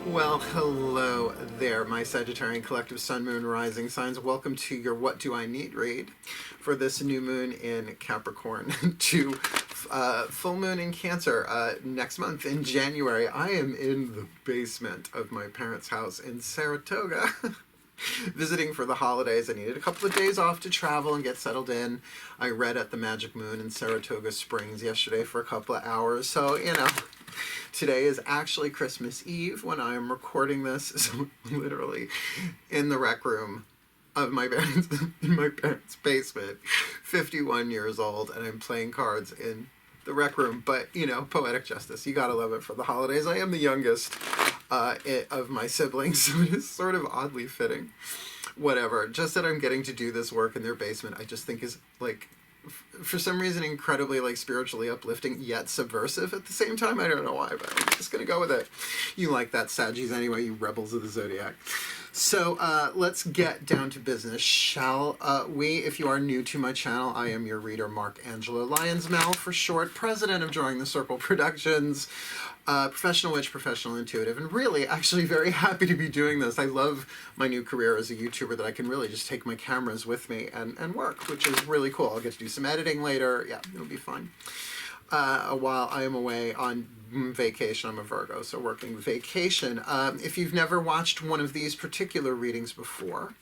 Well, hello there, my Sagittarian Collective Sun, Moon, Rising signs. Welcome to your What Do I Need read for this new moon in Capricorn to full moon in Cancer next month in January. I am in the basement of my parents' house in Saratoga. Visiting for the holidays. I needed a couple of days off to travel and get settled in. I read at the Magic Moon in Saratoga Springs yesterday for a couple of hours. So, you know, today is actually Christmas Eve when I am recording this. So literally in the rec room of my parents, in my parents' basement, 51 years old, and I'm playing cards in the rec room. But, you know, poetic justice. You gotta love it for the holidays. I am the youngest of my siblings, so it is sort of oddly fitting. Whatever. Just that I'm getting to do this work in their basement, I just think is, like, for some reason incredibly, like, spiritually uplifting yet subversive at the same time. I don't know why, but I'm just gonna go with it. You like that, Saggies, anyway, you rebels of the zodiac. So let's get down to business, shall we? If you are new to my channel, I am your reader, Mark Angelo Lyons, Mal for short, president of Drawing the Circle Productions, professional witch, professional intuitive, and really actually very happy to be doing this. I love my new career as a YouTuber that I can really just take my cameras with me and work, which is really cool. I'll get to do some editing later. Yeah, it'll be fun. While I am away on vacation. I'm a Virgo, so working vacation. If you've never watched one of these particular readings before,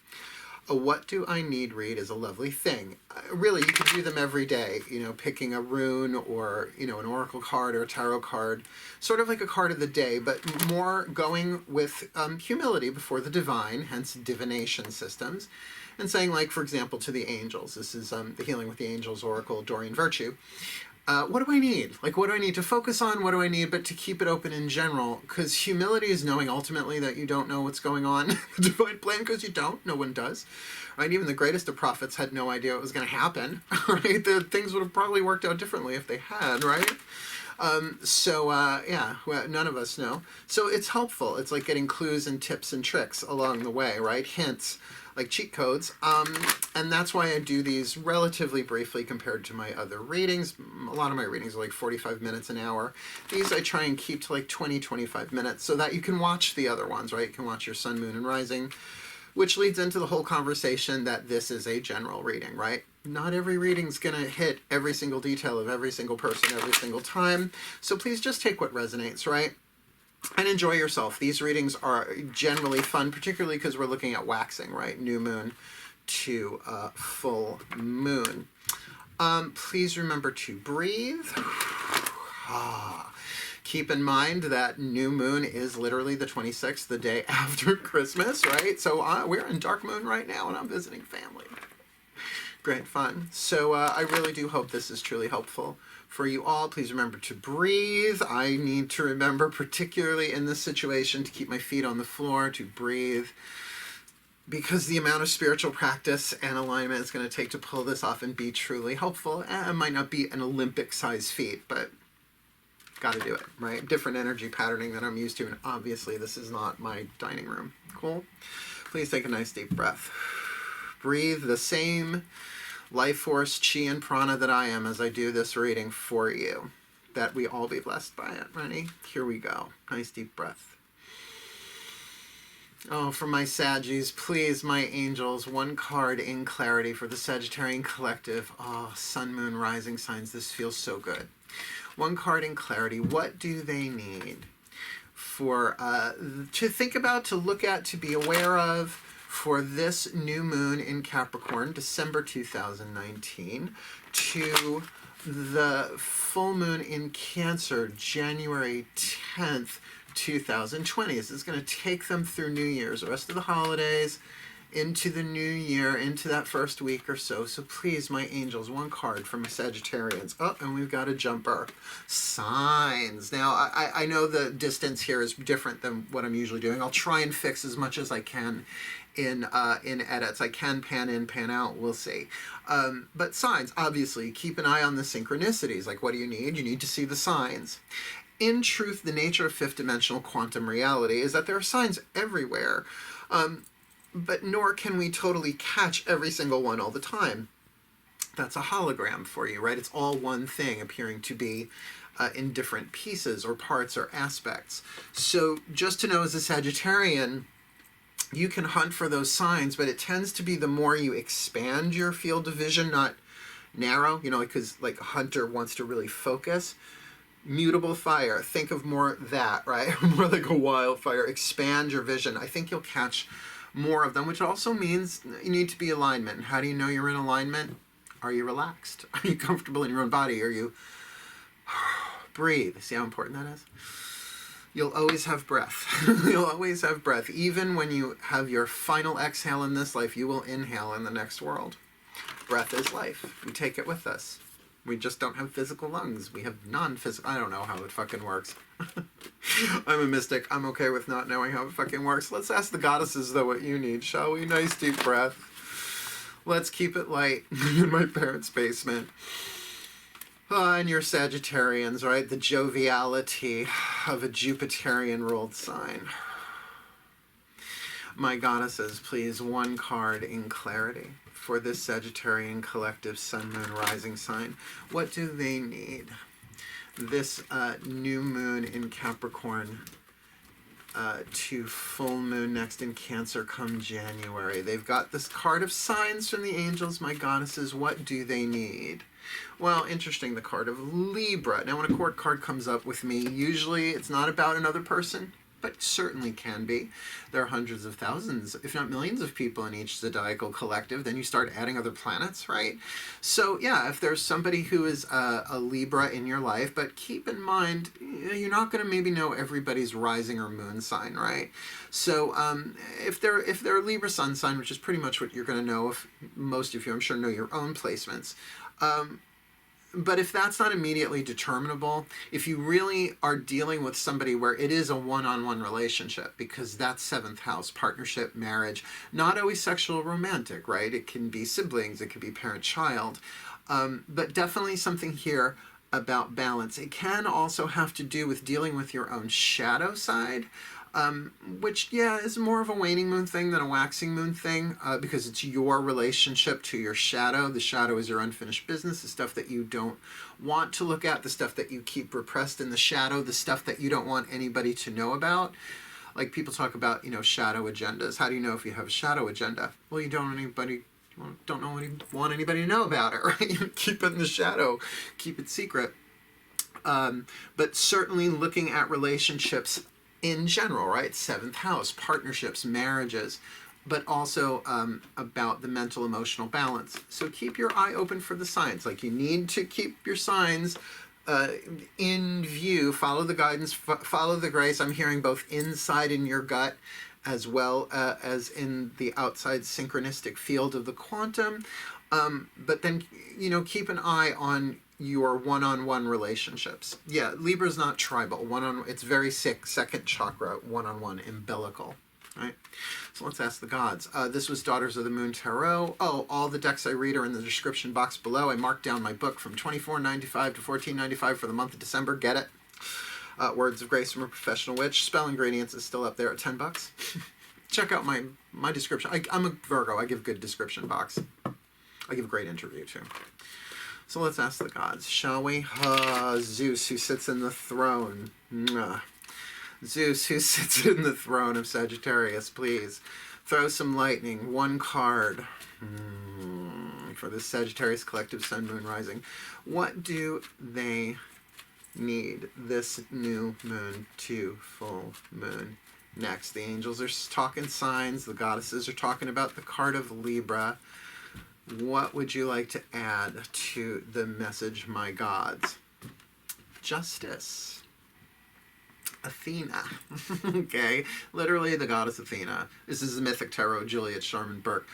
a What Do I Need read is a lovely thing. Really, you could do them every day, you know, picking a rune or, you know, an oracle card or a tarot card, sort of like a card of the day, but more going with humility before the divine, hence divination systems, and saying, like, for example, to the angels. This is the Healing with the Angels Oracle, Dorian Virtue. What do I need? Like, what do I need to focus on? What do I need? But to keep it open in general, because humility is knowing ultimately that you don't know what's going on in the divine plan, because you don't. No one does. Right? Even the greatest of prophets had no idea what was going to happen. Right? The things would have probably worked out differently if they had, right? Yeah, well, none of us know. So it's helpful. It's like getting clues and tips and tricks along the way, right? Hints, like cheat codes. And that's why I do these relatively briefly compared to my other readings. A lot of my readings are like 45 minutes, an hour. These I try and keep to like 20, 25 minutes so that you can watch the other ones, right? You can watch your sun, moon, and rising, which leads into the whole conversation that this is a general reading, right? Not every reading's going to hit every single detail of every single person every single time. So please just take what resonates, right? And enjoy yourself. These readings are generally fun, particularly because we're looking at waxing, right? New moon to full moon. Please remember to breathe. Keep in mind that new moon is literally the 26th, the day after Christmas, right? So we're in dark moon right now, and I'm visiting family. Great fun. So I really do hope this is truly helpful for you all. Please remember to breathe. I need to remember, particularly in this situation, to keep my feet on the floor, to breathe, because the amount of spiritual practice and alignment it's going to take to pull this off and be truly helpful. It might not be an Olympic-sized feat, but got to do it, right? Different energy patterning than I'm used to, and obviously this is not my dining room. Cool? Please take a nice deep breath. Breathe the same life force, chi, and prana that I am as I do this reading for you. That we all be blessed by it. Ready? Here we go. Nice deep breath. Oh, for my Saggies, please, my angels, one card in clarity for the Sagittarian Collective. Oh, sun, moon, rising signs. This feels so good. One card in clarity. What do they need for to think about, to look at, to be aware of for this new moon in Capricorn, December 2019, to the full moon in Cancer, January 10th, 2020. This is going to take them through New Year's, the rest of the holidays, into the new year, into that first week or so. So please, my angels, one card for my Sagittarians. Oh, and we've got a jumper. Signs. Now, I know the distance here is different than what I'm usually doing. I'll try and fix as much as I can in edits. I can pan in, pan out, we'll see. But signs, obviously, keep an eye on the synchronicities. Like, what do you need? You need to see the signs. In truth, the nature of fifth dimensional quantum reality is that there are signs everywhere. But nor can we totally catch every single one all the time. That's a hologram for you, right? It's all one thing appearing to be in different pieces or parts or aspects. So just to know, as a Sagittarian, you can hunt for those signs, but it tends to be the more you expand your field of vision, not narrow, you know, because like a hunter wants to really focus. Mutable fire, think of more that, right? More like a wildfire. Expand your vision. I think you'll catch more of them, which also means you need to be alignment. How do you know you're in alignment? Are you relaxed? Are you comfortable in your own body? Are you breathe? See how important that is? You'll always have breath. You'll always have breath. Even when you have your final exhale in this life, you will inhale in the next world. Breath is life. We take it with us. We just don't have physical lungs. We have non-physical... I don't know how it fucking works. I'm a mystic. I'm okay with not knowing how it fucking works. Let's ask the goddesses, though, what you need, shall we? Nice deep breath. Let's keep it light in my parents' basement. And your Sagittarians, right? The joviality of a Jupiterian-ruled sign. My goddesses, please, one card in clarity for this Sagittarian collective sun, moon, rising sign. What do they need? This new moon in Capricorn to full moon next in Cancer come January. They've got this card of signs from the angels, my goddesses. What do they need? Well, interesting, the card of Libra. Now, when a court card comes up with me, usually it's not about another person, but certainly can be. There are hundreds of thousands, if not millions of people in each zodiacal collective. Then you start adding other planets, right? So yeah, if there's somebody who is a Libra in your life, but keep in mind, you're not going to maybe know everybody's rising or moon sign, right? So if they're a Libra sun sign, which is pretty much what you're going to know, if most of you, I'm sure, know your own placements. But if that's not immediately determinable, if you really are dealing with somebody where it is a one-on-one relationship, because that's seventh house, partnership, marriage, not always sexual or romantic, right? It can be siblings, it could be parent-child, but definitely something here about balance. It can also have to do with dealing with your own shadow side, which, yeah, is more of a waning moon thing than a waxing moon thing, because it's your relationship to your shadow. The shadow is your unfinished business, the stuff that you don't want to look at, the stuff that you keep repressed in the shadow, the stuff that you don't want anybody to know about. Like people talk about, you know, shadow agendas. How do you know if you have a shadow agenda? Well, you don't want anybody to know about it, right? You keep it in the shadow, keep it secret. But certainly looking at relationships in general, right? Seventh house, partnerships, marriages, but also about the mental emotional balance. So keep your eye open for the signs. Like you need to keep your signs in view, follow the guidance, follow the grace. I'm hearing both inside in your gut as well as in the outside synchronistic field of the quantum. But then, you know, keep an eye on your one-on-one relationships. Yeah, Libra's not tribal. It's very sick, second chakra, one-on-one, umbilical, right? So let's ask the gods. This was Daughters of the Moon Tarot. Oh, all the decks I read are in the description box below. I marked down my book from $24.95 to $14.95 for the month of December. Get it? Words of Grace from a Professional Witch. Spell Ingredients is still up there at $10. Check out my description. I'm a Virgo. I give good description box. I give a great interview, too. So let's ask the gods, shall we? Zeus, who sits in the throne. Zeus, who sits in the throne of Sagittarius, please. Throw some lightning. One card for the Sagittarius collective sun, moon, rising. What do they need this new moon to full moon next? The angels are talking signs. The goddesses are talking about the card of Libra. What would you like to add to the message, my gods? Justice. Athena. Okay, literally the goddess Athena. This is the mythic tarot, Juliet Sharman Burke,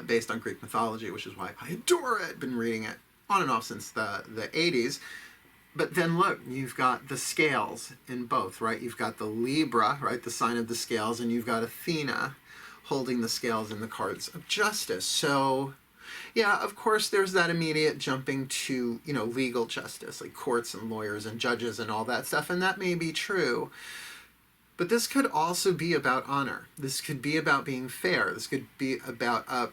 based on Greek mythology, which is why I adore it. Been reading it on and off since the 80s. But then look, you've got the scales in both, right? You've got the Libra, right, the sign of the scales, and you've got Athena holding the scales in the cards of justice. So yeah, of course, there's that immediate jumping to, you know, legal justice, like courts and lawyers and judges and all that stuff, and that may be true. But this could also be about honor. This could be about being fair. This could be about, what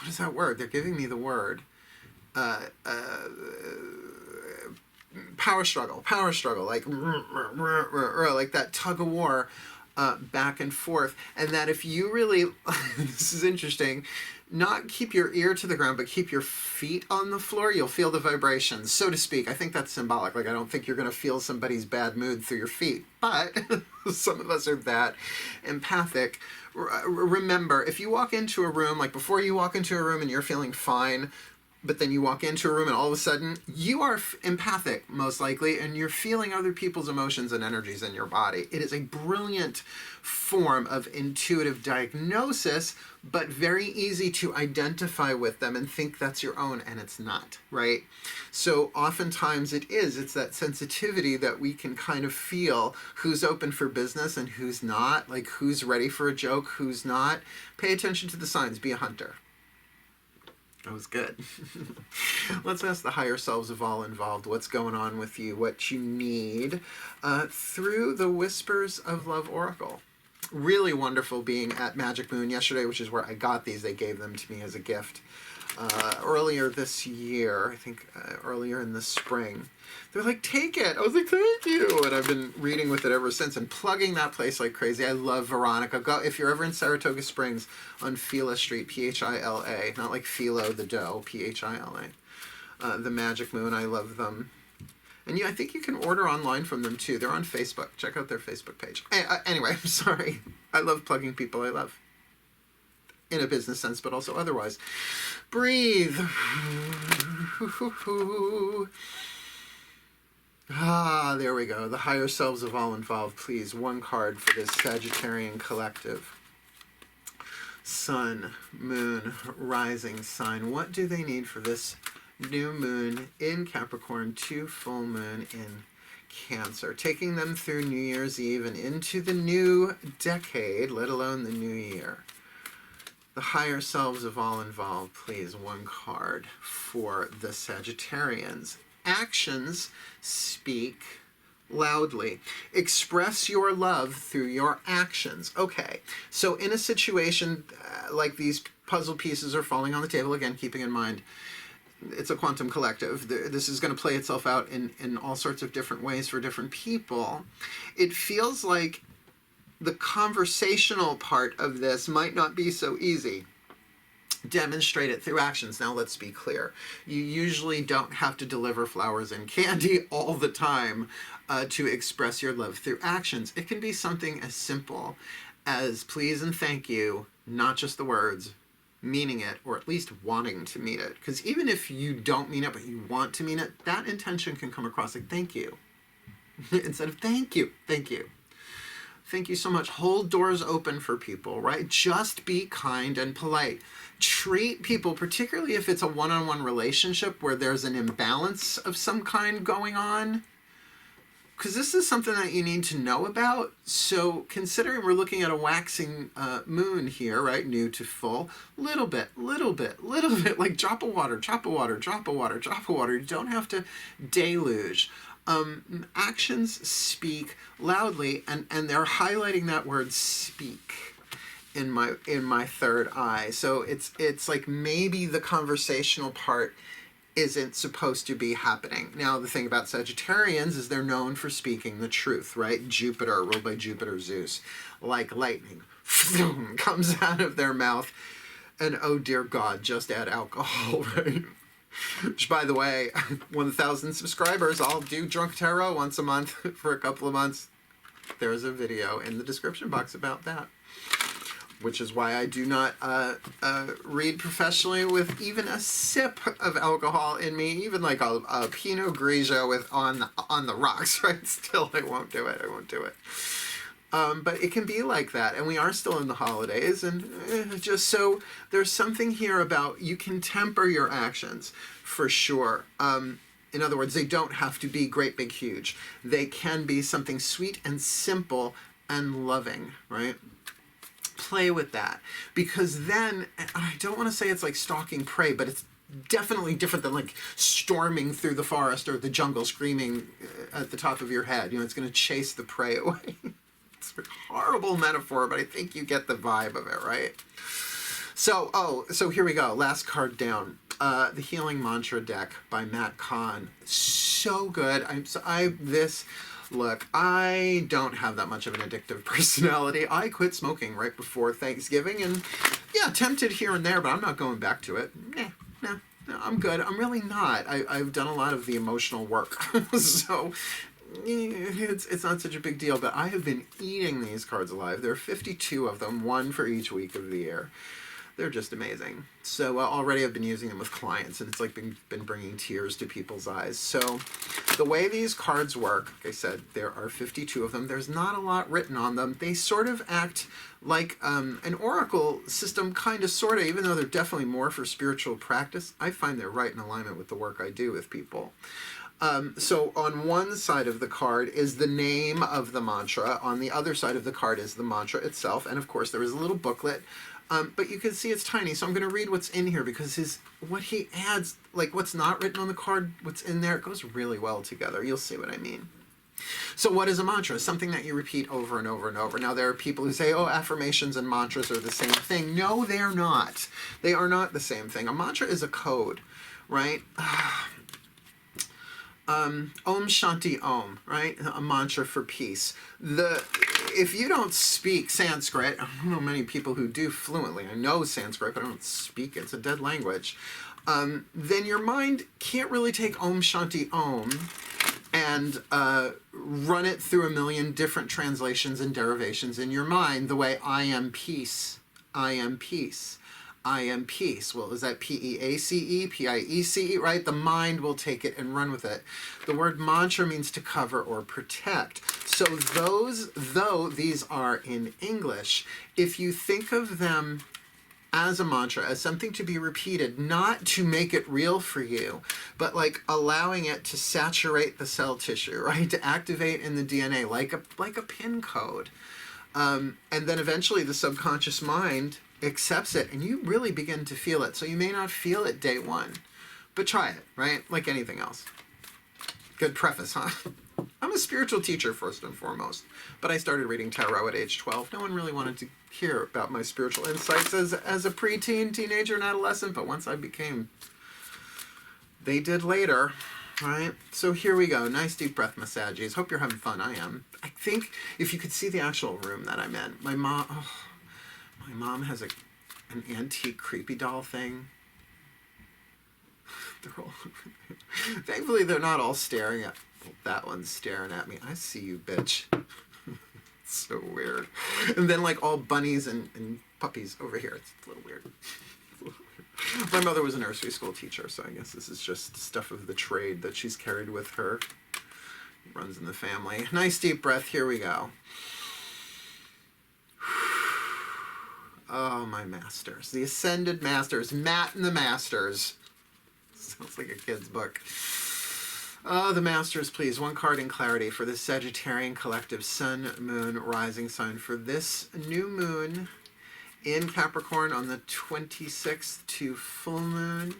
is that word? They're giving me the word. power struggle, like that tug of war, back and forth. And that if you really, this is interesting, not keep your ear to the ground, but keep your feet on the floor, you'll feel the vibrations, so to speak. I think that's symbolic. Like, I don't think you're going to feel somebody's bad mood through your feet, but some of us are that empathic. Remember, if you walk into a room, like before you walk into a room and you're feeling fine, but then you walk into a room and all of a sudden you are empathic, most likely, and you're feeling other people's emotions and energies in your body. It is a brilliant form of intuitive diagnosis, but very easy to identify with them and think that's your own, and it's not, right? So oftentimes it's that sensitivity that we can kind of feel who's open for business and who's not, like who's ready for a joke, who's not. Pay attention to the signs, be a hunter. That was good. Let's ask the higher selves of all involved what's going on with you, what you need, through the Whispers of Love Oracle. Really wonderful being at Magic Moon yesterday, which is where I got these. They gave them to me as a gift earlier this year, I think earlier in the spring. They're like, take it. I was like, thank you. And I've been reading with it ever since and plugging that place like crazy. I love Veronica. Go, if you're ever in Saratoga Springs on Phila Street, Phila, not like Philo the dough, Phila. The Magic Moon, I love them. And I think you can order online from them too. They're on Facebook. Check out their Facebook page. Anyway, I'm sorry. I love plugging people I love. In a business sense, but also otherwise. Breathe. Ah, there we go. The higher selves of all involved, please. One card for this Sagittarian collective. Sun, moon, rising sign. What do they need for this new moon in Capricorn to full moon in Cancer? Taking them through New Year's Eve and into the new decade, let alone the new year. The higher selves of all involved, please. One card for the Sagittarians. Actions speak loudly. Express your love through your actions. Okay, so in a situation like these puzzle pieces are falling on the table, again, keeping in mind it's a quantum collective. This is going to play itself out in all sorts of different ways for different people. It feels like the conversational part of this might not be so easy. Demonstrate it through actions. Now, let's be clear. You usually don't have to deliver flowers and candy all the time to express your love through actions. It can be something as simple as please and thank you, not just the words, meaning it, or at least wanting to mean it. Because even if you don't mean it, but you want to mean it, that intention can come across like thank you. Instead of thank you, thank you. Thank you so much. Hold doors open for people, right? Just be kind and polite. Treat people, particularly if it's a one-on-one relationship where there's an imbalance of some kind going on, because this is something that you need to know about. So considering we're looking at a waxing moon here, right? New to full, little bit, like drop of water, drop of water, drop of water, drop of water. You don't have to deluge. Actions speak loudly, and they're highlighting that word speak in my third eye. So it's like maybe the conversational part isn't supposed to be happening. Now, the thing about Sagittarians is they're known for speaking the truth, right? Jupiter, ruled by Jupiter, Zeus, like lightning, comes out of their mouth, and oh dear God, just add alcohol, right? Which, by the way, 1,000 subscribers, I'll do Drunk Tarot once a month for a couple of months. There's a video in the description box about that. Which is why I do not read professionally with even a sip of alcohol in me, even like a Pinot Grigio with on the rocks, right? Still, I won't do it. But it can be like that, and we are still in the holidays, and just so there's something here about you can temper your actions for sure. In other words, they don't have to be great, big, huge. They can be something sweet and simple and loving, right? Play with that, because then, I don't want to say it's like stalking prey, but it's definitely different than like storming through the forest or the jungle screaming at the top of your head. It's going to chase the prey away. It's a horrible metaphor, but I think you get the vibe of it, right? So here we go. Last card down. the Healing Mantra deck by Matt Kahn. So good. Look, I don't have that much of an addictive personality. I quit smoking right before Thanksgiving, and yeah, tempted here and there, but I'm not going back to it. No, I'm good. I'm really not. I've done a lot of the emotional work, so it's not such a big deal, but I have been eating these cards alive. There are 52 of them, one for each week of the year. They're just amazing. So already I've been using them with clients, and it's like been bringing tears to people's eyes. So the way these cards work, like I said, there are 52 of them. There's not a lot written on them. They sort of act like an oracle system, kind of, sort of, even though they're definitely more for spiritual practice. I find they're right in alignment with the work I do with people. So on one side of the card is the name of the mantra. On the other side of the card is the mantra itself. And of course there is a little booklet. But you can see it's tiny, so I'm going to read what's in here, because what he adds, like what's not written on the card, what's in there, it goes really well together. You'll see what I mean. So what is a mantra? Something that you repeat over and over and over. Now, there are people who say, oh, affirmations and mantras are the same thing. No, they're not. They are not the same thing. A mantra is a code, right? Om Shanti Om, right? A mantra for peace. If you don't speak Sanskrit, I don't know many people who do fluently. I know Sanskrit, but I don't speak it. It's a dead language. Then your mind can't really take Om Shanti Om and run it through a million different translations and derivations in your mind the way I am peace, I am peace. I am peace. Well, is that P-E-A-C-E, P-I-E-C-E, right? The mind will take it and run with it. The word mantra means to cover or protect. So though these are in English, if you think of them as a mantra, as something to be repeated, not to make it real for you, but like allowing it to saturate the cell tissue, right? To activate in the DNA, like a pin code. And then eventually the subconscious mind accepts it, and you really begin to feel it. So you may not feel it day one, but try it, right? Like anything else. Good preface, huh? I'm a spiritual teacher first and foremost, but I started reading tarot at age 12. No one really wanted to hear about my spiritual insights as a preteen, teenager, and adolescent, but once I became, they did later, right? So here we go. Nice deep breath massages. Hope you're having fun. I am. I think if you could see the actual room that I'm in, my mom has an antique creepy doll thing. Thankfully, they're not all staring at... Well, that one's staring at me. I see you, bitch. It's so weird. And then, like, all bunnies and puppies over here. It's a little weird. My mother was a nursery school teacher, so I guess this is just stuff of the trade that she's carried with her. It runs in the family. Nice deep breath. Here we go. Oh, my masters. The Ascended Masters. Matt and the Masters. Sounds like a kid's book. Oh, the Masters, please. One card in clarity for the Sagittarian collective Sun, Moon, Rising sign for this new moon in Capricorn on the 26th to full moon,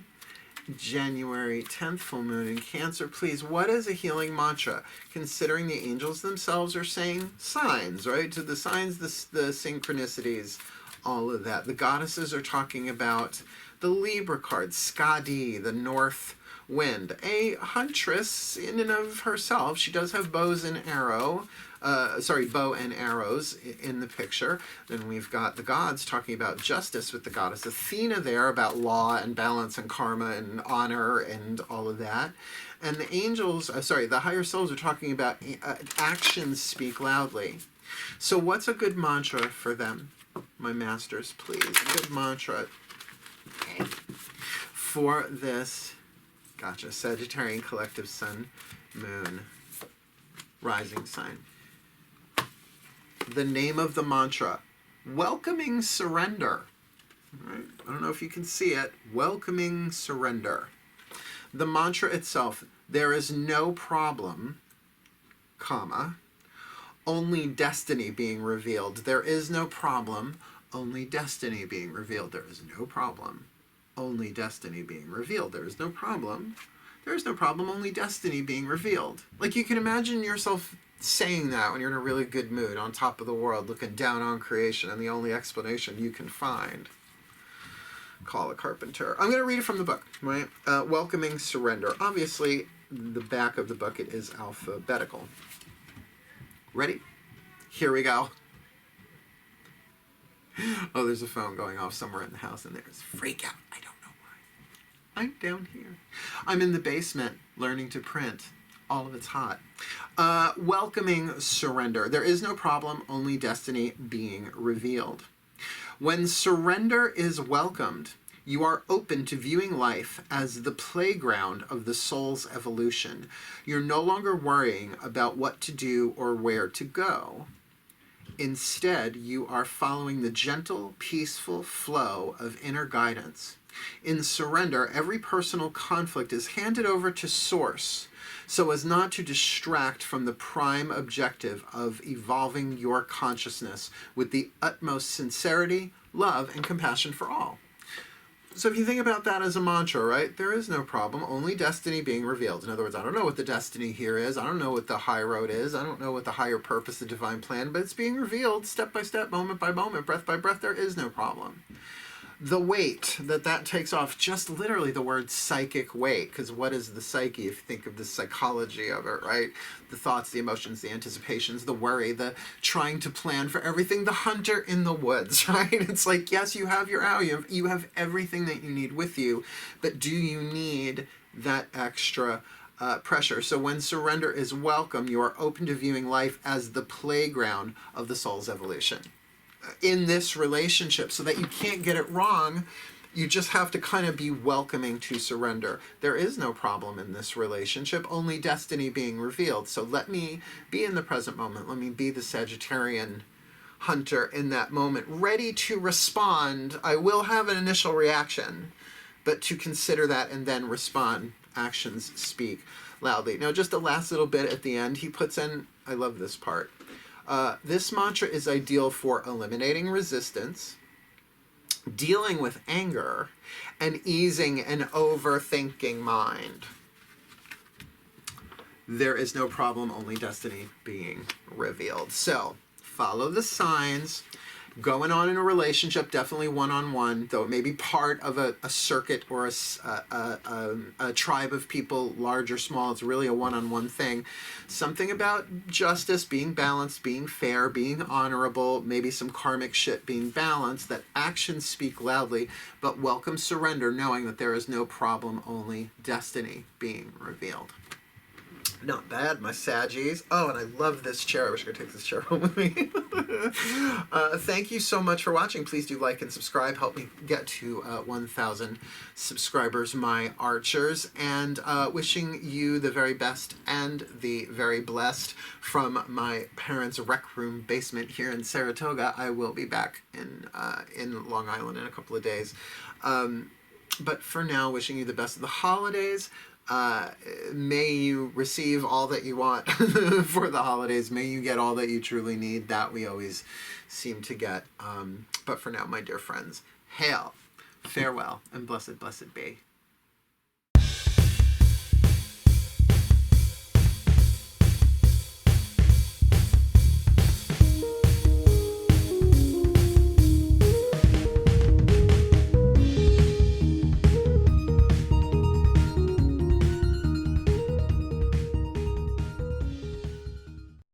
January 10th, full moon in Cancer. Please, what is a healing mantra? Considering the angels themselves are saying signs, right? To the signs, the synchronicities, all of that. The goddesses are talking about the Libra card, Skadi, the north wind. A huntress in and of herself. She does have bow and arrows in the picture. Then we've got the gods talking about justice with the goddess Athena there, about law and balance and karma and honor and all of that. And the angels, the higher selves are talking about actions speak loudly. So what's a good mantra for them? My masters, please. A good mantra for this, gotcha, Sagittarian collective Sun, Moon, Rising sign. The name of the mantra, welcoming surrender. All right. I don't know if you can see it. Welcoming surrender. The mantra itself, there is no problem, comma, only destiny being revealed. There is no problem, only destiny being revealed. There is no problem, only destiny being revealed. There is no problem. There is no problem, only destiny being revealed. Like, you can imagine yourself saying that when you're in a really good mood, on top of the world, looking down on creation, and the only explanation you can find. call a carpenter. I'm going to read it from the book, right? Welcoming surrender. Obviously, the back of the book, it is alphabetical. Ready? Here we go. Oh, there's a phone going off somewhere in the house, and there's freak out. I don't know why. I'm down here. I'm in the basement learning to print. All of it's hot. Welcoming surrender. There is no problem, only destiny being revealed. When surrender is welcomed, you are open to viewing life as the playground of the soul's evolution. You're no longer worrying about what to do or where to go. Instead, you are following the gentle, peaceful flow of inner guidance. In surrender, every personal conflict is handed over to Source so as not to distract from the prime objective of evolving your consciousness with the utmost sincerity, love, and compassion for all. So if you think about that as a mantra, right, there is no problem, only destiny being revealed. In other words, I don't know what the destiny here is. I don't know what the high road is. I don't know what the higher purpose, the divine plan, but it's being revealed step by step, moment by moment, breath by breath. There is no problem. The weight that takes off, just literally the word psychic weight, because what is the psyche if you think of the psychology of it, right? The thoughts, the emotions, the anticipations, the worry, the trying to plan for everything, the hunter in the woods, right? It's like, yes, you have your owl, you have everything that you need with you, but do you need that extra pressure? So when surrender is welcome, you are open to viewing life as the playground of the soul's evolution. In this relationship, so that you can't get it wrong, you just have to kind of be welcoming to surrender. There is no problem in this relationship, only destiny being revealed. So let me be in the present moment. Let me be the Sagittarian hunter in that moment, ready to respond. I will have an initial reaction, but to consider that and then respond. Actions speak loudly. Now, just a last little bit at the end, he puts in, I love this part. This mantra is ideal for eliminating resistance, dealing with anger, and easing an overthinking mind. There is no problem, only destiny being revealed. So, follow the signs. Going on in a relationship, definitely one-on-one, though it may be part of a circuit or a tribe of people, large or small. It's really a one-on-one thing. Something about justice, being balanced, being fair, being honorable, maybe some karmic shit being balanced, that actions speak loudly, but welcome surrender, knowing that there is no problem, only destiny being revealed. Not bad, my Saggies. Oh, and I love this chair. I wish I could take this chair home with me. Thank you so much for watching. Please do like and subscribe. Help me get to 1,000 subscribers, my archers. And wishing you the very best and the very blessed from my parents' rec room basement here in Saratoga. I will be back in Long Island in a couple of days. But for now, wishing you the best of the holidays. May you receive all that you want for the holidays. May you get all that you truly need. That we always seem to get. But for now, my dear friends, hail, farewell, and blessed, blessed be.